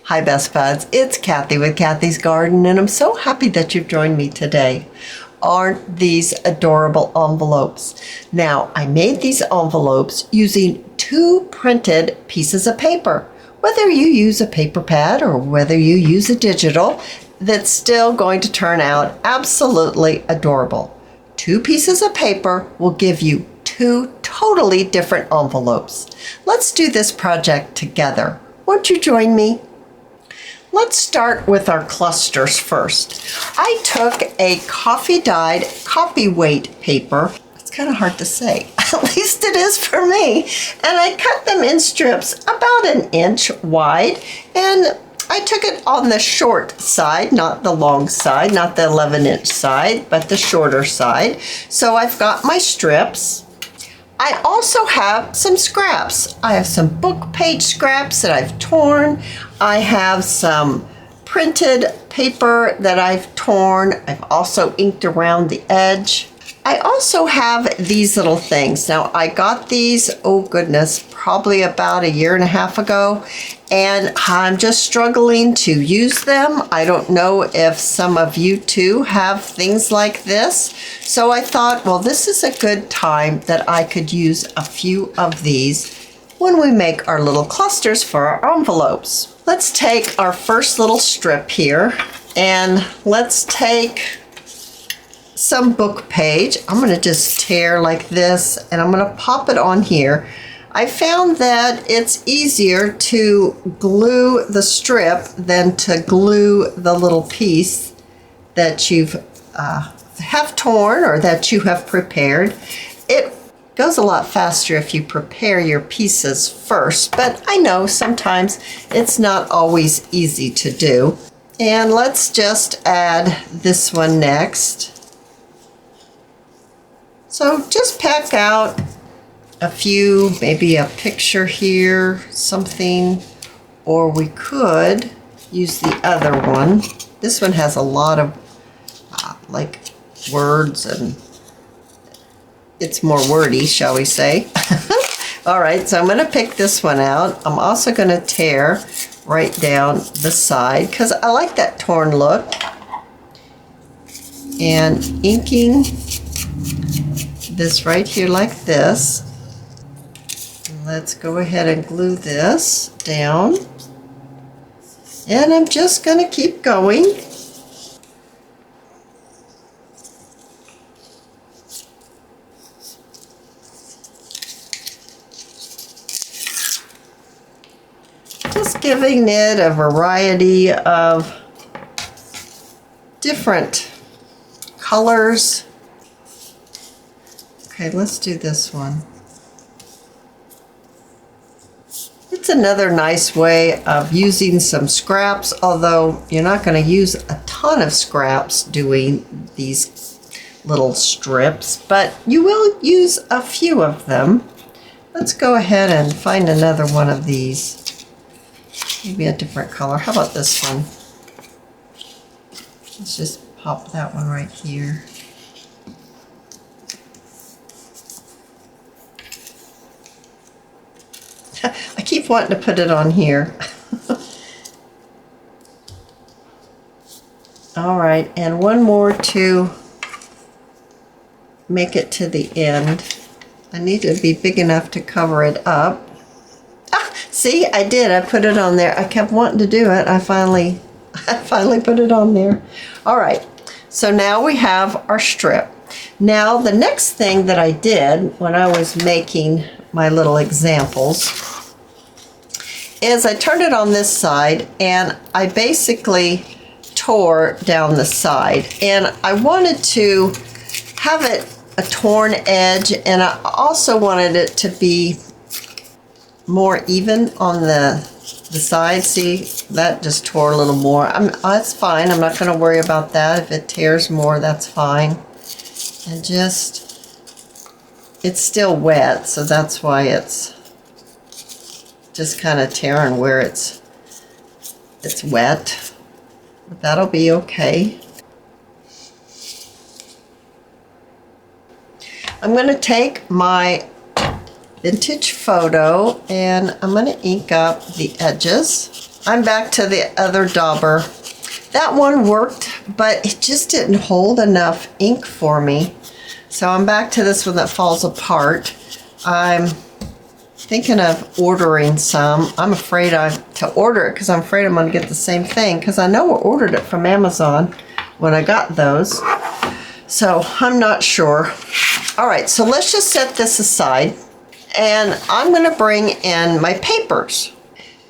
Hi Best Buds, it's Cathy with Cathy's Garden, and I'm so happy that you've joined me today. Aren't these adorable envelopes? Now, I made these envelopes using 2 printed pieces of paper. Whether you use a paper pad or whether you use a digital, that's still going to turn out absolutely adorable. 2 pieces of paper will give you 2 totally different envelopes. Let's do this project together. Won't you join me? Let's start with our clusters first. I took a coffee-dyed copy weight paper. It's kind of hard to say, at least it is for me. And I cut them in strips about 1 inch wide, and I took it on the short side, not the long side, not the 11-inch side, but the shorter side. So I've got my strips. I also have some scraps. I have some book page scraps that I've torn. I have some printed paper that I've torn. I've also inked around the edge. I also have these little things. Now, I got these, oh goodness, probably about 1.5 years ago, and I'm just struggling to use them. I don't know if some of you too have things like this. So I thought, well, this is a good time that I could use a few of these when we make our little clusters for our envelopes. Let's take our first little strip here, and let's take some book page. I'm going to just tear like this, and I'm going to pop it on here. I found that it's easier to glue the strip than to glue the little piece that you've have torn or that you have prepared. It goes a lot faster if you prepare your pieces first, but I know sometimes it's not always easy to do. And let's just add this one next. So just pack out a few, maybe a picture here, something, or we could use the other one. This one has a lot of like words, and it's more wordy, shall we say. All right, so I'm going to pick this one out. I'm also going to tear right down the side because I like that torn look. And inking this right here like this. Let's go ahead and glue this down. And I'm just going to keep going. Just giving it a variety of different colors. Okay, let's do this one. It's another nice way of using some scraps, although you're not going to use a ton of scraps doing these little strips, but you will use a few of them. Let's go ahead and find another one of these. Maybe a different color. How about this one? Let's just pop that one right here. I keep wanting to put it on here. All right, and one more to make it to the end. I need to be big enough to cover it up. Ah, see, I did. I put it on there. I kept wanting to do it. I finally put it on there. All right, so now we have our strip. Now, the next thing that I did when I was making my little examples is I turned it on this side, and I basically tore down the side, and I wanted to have it a torn edge, and I also wanted it to be more even on the side. See, that just tore a little more. That's fine. I'm not going to worry about that. If it tears more, that's fine. And just, it's still wet, so that's why it's just kind of tearing where it's wet. But that'll be okay. I'm going to take my vintage photo and I'm going to ink up the edges. I'm back to the other dauber. That one worked, but it just didn't hold enough ink for me. So I'm back to this one that falls apart. I'm thinking of ordering some. I'm afraid to order it because I'm afraid I'm going to get the same thing, because I know I ordered it from Amazon when I got those. So I'm not sure. All right, so let's just set this aside, and I'm going to bring in my papers.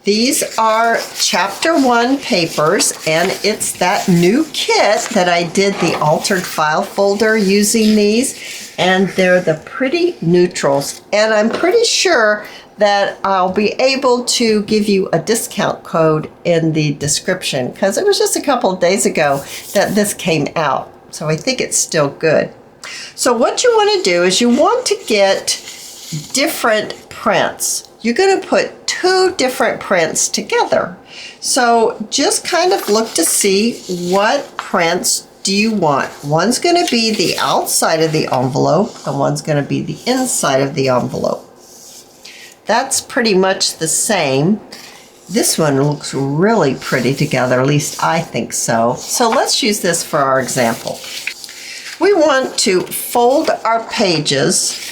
These are chapter 1 papers, and it's that new kit that I did the altered file folder using these, and they're the pretty neutrals. And I'm pretty sure that I'll be able to give you a discount code in the description, because it was just a couple of days ago that this came out. So I think it's still good. So what you want to do is you want to get different prints. You're going to put 2 different prints together. So just kind of look to see what prints do you want. One's going to be the outside of the envelope, and one's going to be the inside of the envelope. That's pretty much the same. This one looks really pretty together, at least I think so. So let's use this for our example. We want to fold our pages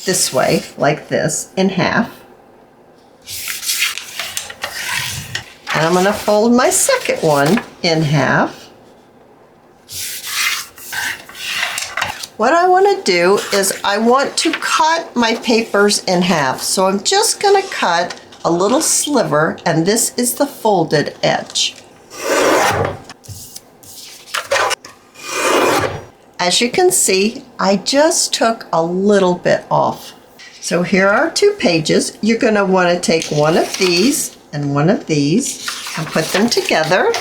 this way, like this, in half. And I'm going to fold my second one in half. What I want to do is I want to cut my papers in half. So I'm just going to cut a little sliver, and this is the folded edge. As you can see, I just took a little bit off. So here are 2 pages. You're going to want to take one of these and one of these and put them together.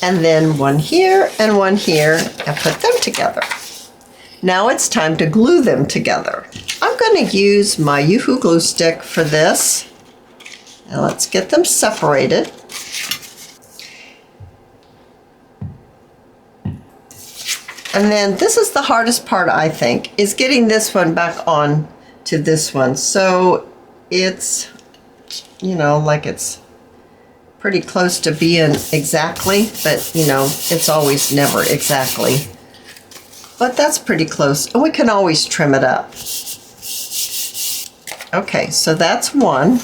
And then one here and one here and put them together. Now it's time to glue them together. I'm going to use my Yoo-Hoo glue stick for this. And let's get them separated. And then this is the hardest part, I think, is getting this one back on to this one. So it's, you know, like it's pretty close to being exactly, but you know, it's always never exactly. But that's pretty close, and we can always trim it up. Okay, so that's one.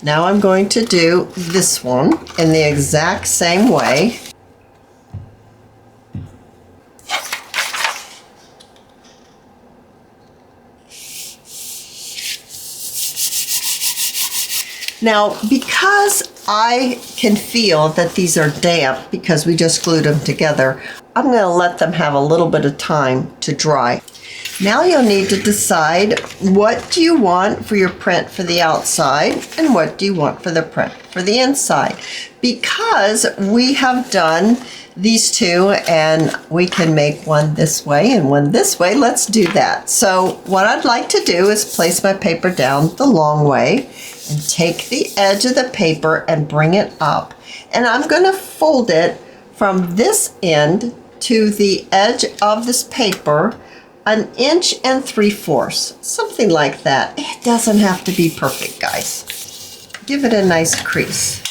Now I'm going to do this one in the exact same way. Now, because I can feel that these are damp because we just glued them together, I'm going to let them have a little bit of time to dry. Now you'll need to decide, what do you want for your print for the outside and what do you want for the print for the inside? Because we have done these 2 and we can make one this way and one this way, let's do that. So what I'd like to do is place my paper down the long way and take the edge of the paper and bring it up. And I'm going to fold it from this end to the edge of this paper 1 3/4 inches, something like that. It doesn't have to be perfect, guys. Give it a nice crease.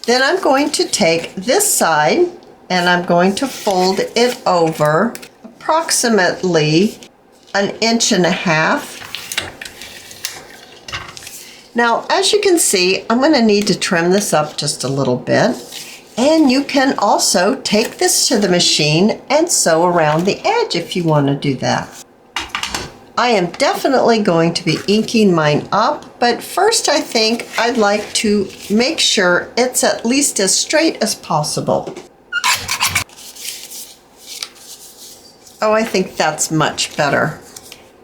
Then I'm going to take this side and I'm going to fold it over approximately 1.5 inches. Now, as you can see, I'm going to need to trim this up just a little bit. And you can also take this to the machine and sew around the edge if you want to do that. I am definitely going to be inking mine up, but first I think I'd like to make sure it's at least as straight as possible. Oh, I think that's much better.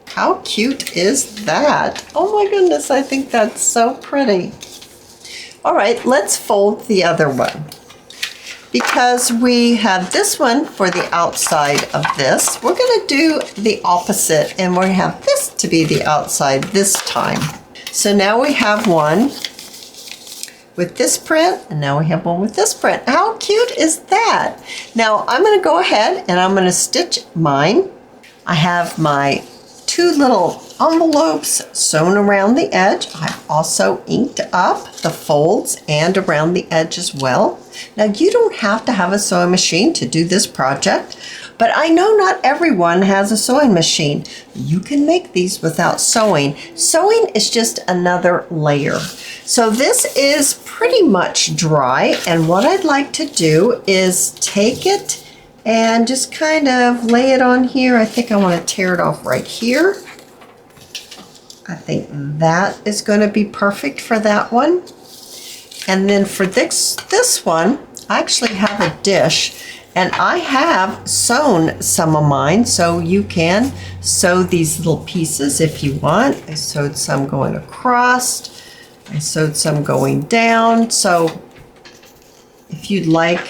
How cute is that? Oh my goodness, I think that's so pretty. All right, let's fold the other one. Because we have this one for the outside of this, we're going to do the opposite, and we're going to have this to be the outside this time. So now we have one with this print, and now we have one with this print. How cute is that? Now I'm going to go ahead and I'm going to stitch mine. I have my two little envelopes sewn around the edge. I've also inked up the folds and around the edge as well. Now, you don't have to have a sewing machine to do this project, but I know not everyone has a sewing machine. You can make these without sewing. Sewing is just another layer. So this is pretty much dry, and what I'd like to do is take it and just kind of lay it on here. I think I want to tear it off right here. I think that is going to be perfect for that one. And then for this one, I actually have a dish, and I have sewn some of mine, so you can sew these little pieces if you want. I sewed some going across. I sewed some going down. So if you'd like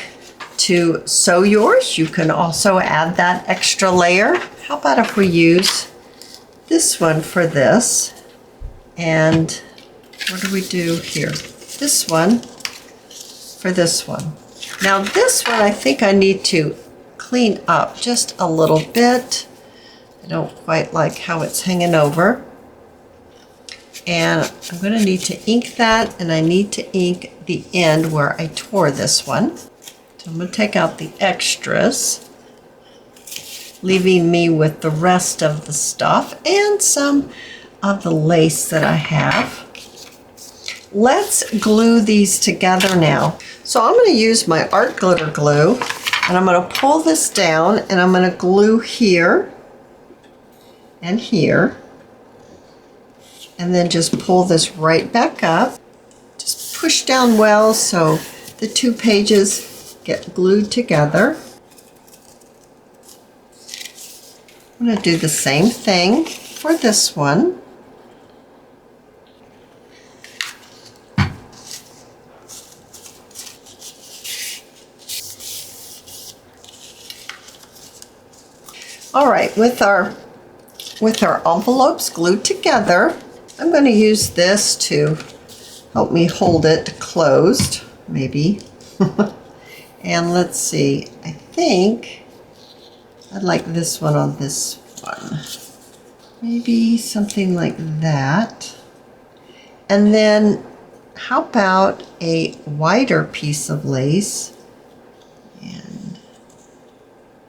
to sew yours, you can also add that extra layer. How about if we use this one for this? And what do we do here? This one for this one. Now this one, I think I need to clean up just a little bit. I don't quite like how it's hanging over. And I'm going to need to ink that, and I need to ink the end where I tore this one. So I'm going to take out the extras, leaving me with the rest of the stuff and some of the lace that I have. Let's glue these together now. So I'm going to use my art glitter glue, and I'm going to pull this down, and I'm going to glue here and here, and then just pull this right back up. Just push down well so the two pages get glued together. I'm going to do the same thing for this one. All right, with our envelopes glued together, I'm going to use this to help me hold it closed, maybe. And let's see, I think I'd like this one on this one. Maybe something like that. And then how about a wider piece of lace? And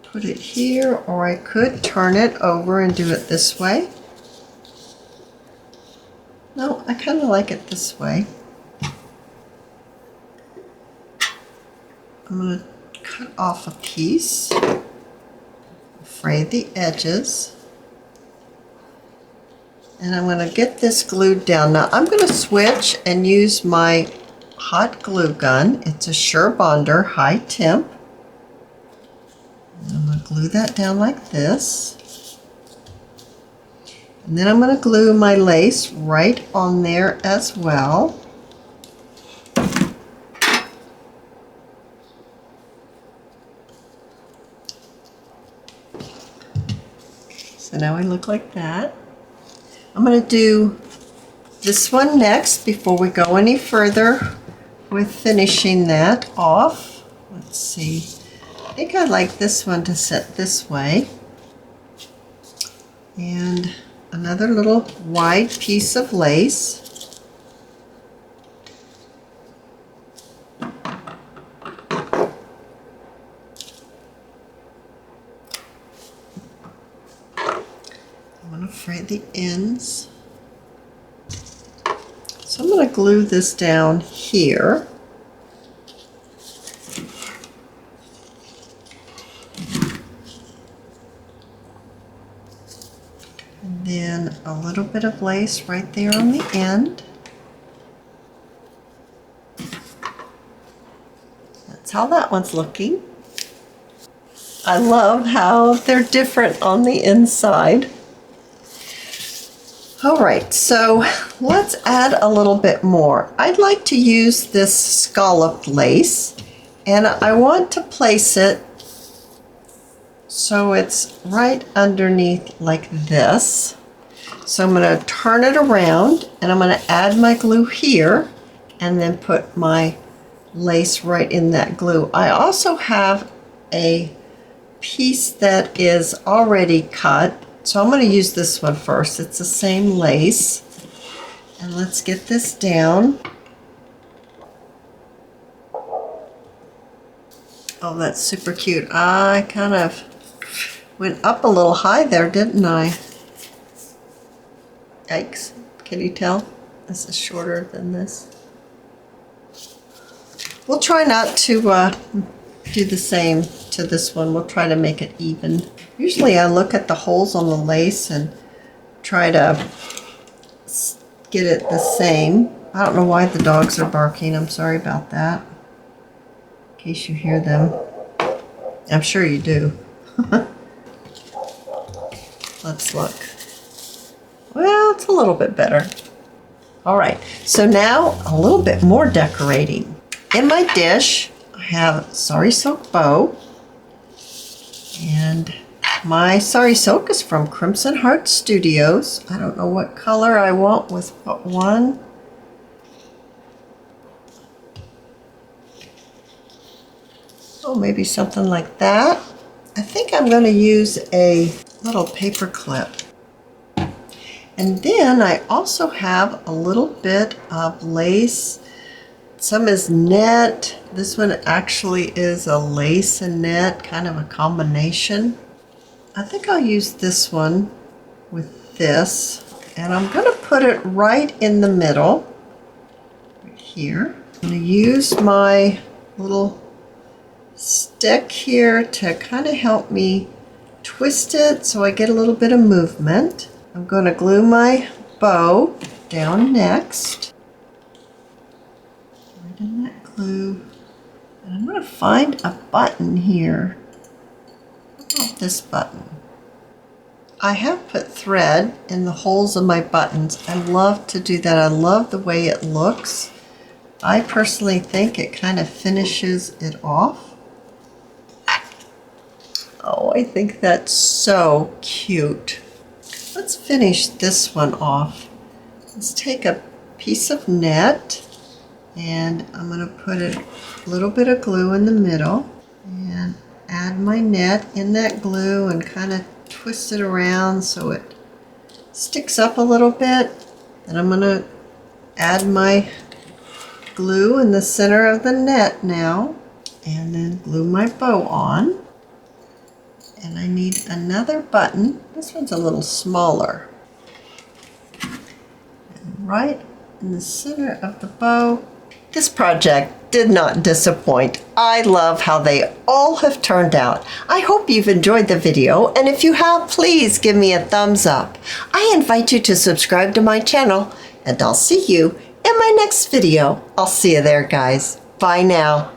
put it here, or I could turn it over and do it this way. No, I kind of like it this way. I'm going to cut off a piece, fray the edges, and I'm going to get this glued down. Now I'm going to switch and use my hot glue gun. It's a Sure Bonder high temp. And I'm going to glue that down like this. And then I'm going to glue my lace right on there as well. So now I look like that. I'm going to do this one next before we go any further with finishing that off. Let's see. I think I'd like this one to sit this way. And another little wide piece of lace. I'm going to fray the ends. So I'm going to glue this down here. And then a little bit of lace right there on the end. That's how that one's looking. I love how they're different on the inside. All right, so let's add a little bit more. I'd like to use this scalloped lace, and I want to place it so it's right underneath like this. So I'm going to turn it around, and I'm going to add my glue here and then put my lace right in that glue. I also have a piece that is already cut, So I'm going to use this one first. It's the same lace. And let's get this down. Oh, that's super cute. I kind of went up a little high there, didn't I? Yikes. Can you tell? This is shorter than this. We'll try not to do the same to this one. We'll try to make it even. Usually I look at the holes on the lace and try to get it the same. I don't know why the dogs are barking. I'm sorry about that. In case you hear them. I'm sure you do. Let's look. Well, it's a little bit better. All right, so now a little bit more decorating. In my dish, I have Sari silk bow. And my Sari silk is from Crimson Heart Studios. I don't know what color I want with what one. Oh, maybe something like that. I think I'm going to use a little paper clip. And then I also have a little bit of lace. Some is net. This one actually is a lace and net, kind of a combination. I think I'll use this one with this. And I'm going to put it right in the middle, right here. I'm going to use my little stick here to kind of help me twist it so I get a little bit of movement. I'm going to glue my bow down next. Right in that glue. And I'm going to find a button here. How about this button? I have put thread in the holes of my buttons. I love to do that. I love the way it looks. I personally think it kind of finishes it off. Oh, I think that's so cute. Let's finish this one off. Let's take a piece of net and I'm going to put a little bit of glue in the middle and add my net in that glue and kind of twist it around so it sticks up a little bit. And I'm going to add my glue in the center of the net now and then glue my bow on. And I need another button. This one's a little smaller. And right in the center of the bow. This project did not disappoint. I love how they all have turned out. I hope you've enjoyed the video, and if you have, please give me a thumbs up. I invite you to subscribe to my channel, and I'll see you in my next video. I'll see you there, guys. Bye now.